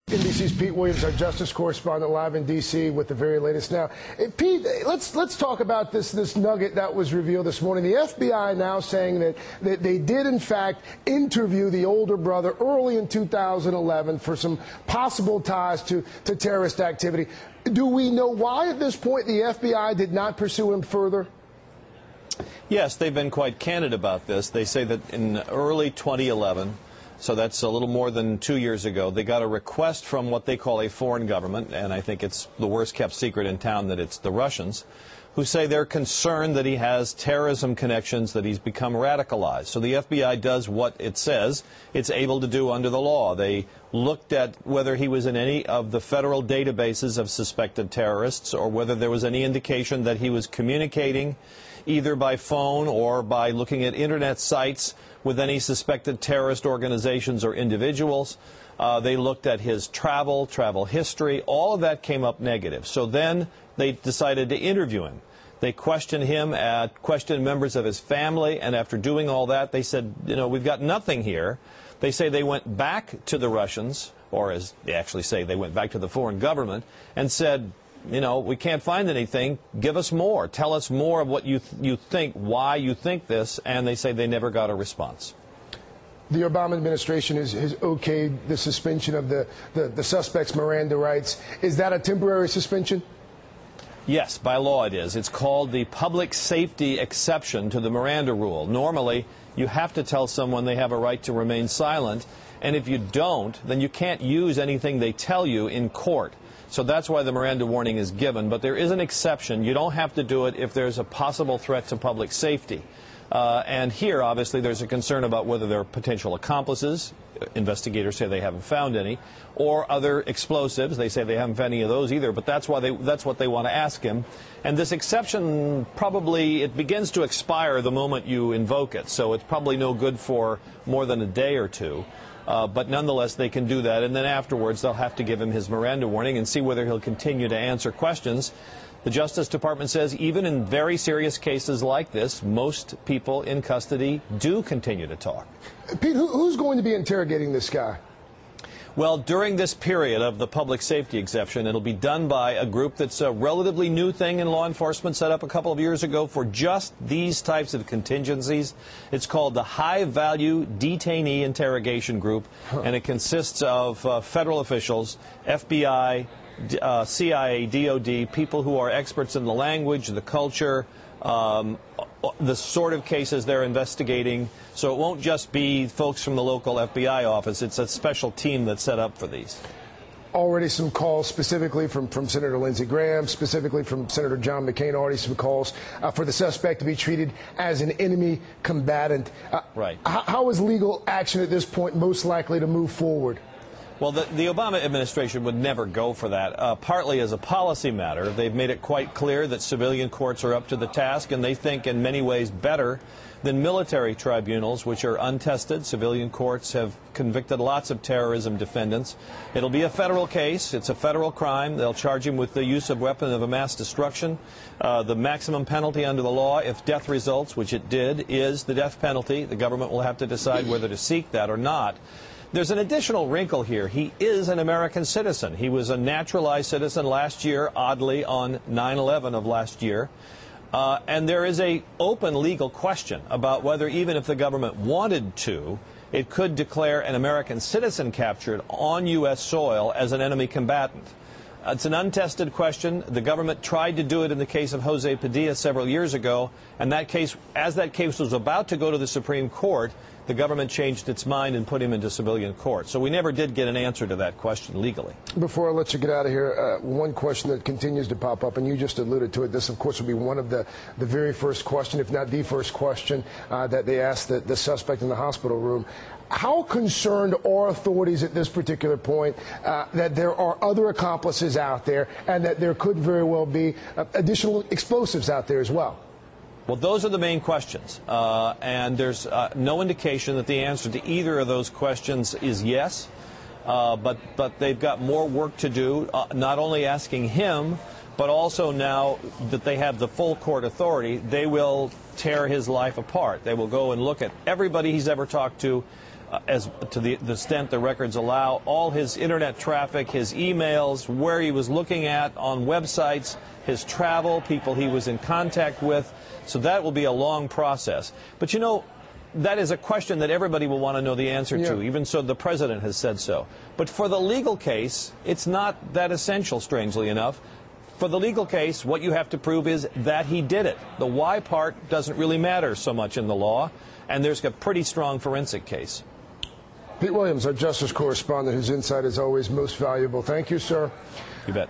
NBC's Pete Williams, our justice correspondent, live in D.C. with the very latest. Now, Pete, let's talk about this nugget that was revealed this morning. The FBI now saying that they did, in fact, interview the older brother early in 2011 for some possible ties to terrorist activity. Do we know why at this point the FBI did not pursue him further? Yes, they've been quite candid about this. They say that in early 2011, so that's a little more than 2 years ago, they got a request from what they call a foreign government, and I think it's the worst kept secret in town that it's the Russians, who say they're concerned that he has terrorism connections, that he's become radicalized. So the FBI does what it says it's able to do under the law. They looked at whether he was in any of the federal databases of suspected terrorists or whether there was any indication that he was communicating either by phone or by looking at internet sites with any suspected terrorist organizations or individuals. They looked at his travel history. All of that came up negative. So then they decided to interview him. They questioned him, questioned members of his family, and after doing all that, they said, you know, we've got nothing here. They say they went back to the Russians, or as they actually say, they went back to the foreign government and said, you know, we can't find anything. Give us more. Tell us more of what you think, why you think this. And they say they never got a response. The Obama administration has okayed the suspension of the suspect's Miranda rights. Is that a temporary suspension? Yes, by law it is. It's called the public safety exception to the Miranda rule. Normally, you have to tell someone they have a right to remain silent. And if you don't, then you can't use anything they tell you in court. So that's why the Miranda warning is given. But there is an exception. You don't have to do it if there's a possible threat to public safety. And here, obviously, there's a concern about whether there are potential accomplices. Investigators say they haven't found any. Or other explosives. They say they haven't found any of those either. But that's what they want to ask him. And this exception probably, it begins to expire the moment you invoke it. So it's probably no good for more than a day or two. But nonetheless, they can do that, and then afterwards they'll have to give him his Miranda warning and see whether he'll continue to answer questions. The Justice Department says even in very serious cases like this, most people in custody do continue to talk. Pete, who's going to be interrogating this guy? Well, during this period of the public safety exception, it'll be done by a group that's a relatively new thing in law enforcement, set up a couple of years ago for just these types of contingencies. It's called the High Value Detainee Interrogation Group, and it consists of federal officials, FBI, CIA, DOD, people who are experts in the language, the culture, the sort of cases they're investigating. So it won't just be folks from the local FBI office. It's a special team that's set up for these. Already some calls specifically from Senator Lindsey Graham, specifically from Senator John McCain, already some calls for the suspect to be treated as an enemy combatant. Right. How is legal action at this point most likely to move forward? Well, the Obama administration would never go for that, partly as a policy matter. They've made it quite clear that civilian courts are up to the task, and they think in many ways better than military tribunals, which are untested. Civilian courts have convicted lots of terrorism defendants. It'll be a federal case. It's a federal crime. They'll charge him with the use of weapon of mass destruction. The maximum penalty under the law, if death results, which it did, is the death penalty. The government will have to decide whether to seek that or not. There's an additional wrinkle here. He is an American citizen. He was a naturalized citizen last year, oddly, on 9/11 of last year. And there is an open legal question about whether, even if the government wanted to, it could declare an American citizen captured on U.S. soil as an enemy combatant. It's an untested question. The government tried to do it in the case of Jose Padilla several years ago, and that case, as that case was about to go to the Supreme Court, the government changed its mind and put him into civilian court. So we never did get an answer to that question legally. Before I let you get out of here, one question that continues to pop up, and you just alluded to it. This, of course, will be one of the very first question, if not the first question, that they asked the suspect in the hospital room. How concerned are authorities at this particular point that there are other accomplices out there and that there could very well be additional explosives out there as well? Well, those are the main questions, and there's no indication that the answer to either of those questions is yes, but they've got more work to do, not only asking him, but also now that they have the full court authority, they will tear his life apart. They will go and look at everybody he's ever talked to, as to the extent the records allow, all his internet traffic, his emails, where he was looking at on websites, his travel, people he was in contact with. So that will be a long process. But you know, that is a question that everybody will want to know the answer to. Even so, the president has said so. But for the legal case, it's not that essential, strangely enough. For the legal case, what you have to prove is that he did it. The why part doesn't really matter so much in the law, and there's a pretty strong forensic case. Pete Williams, our Justice correspondent, whose insight is always most valuable. Thank you, sir. You bet.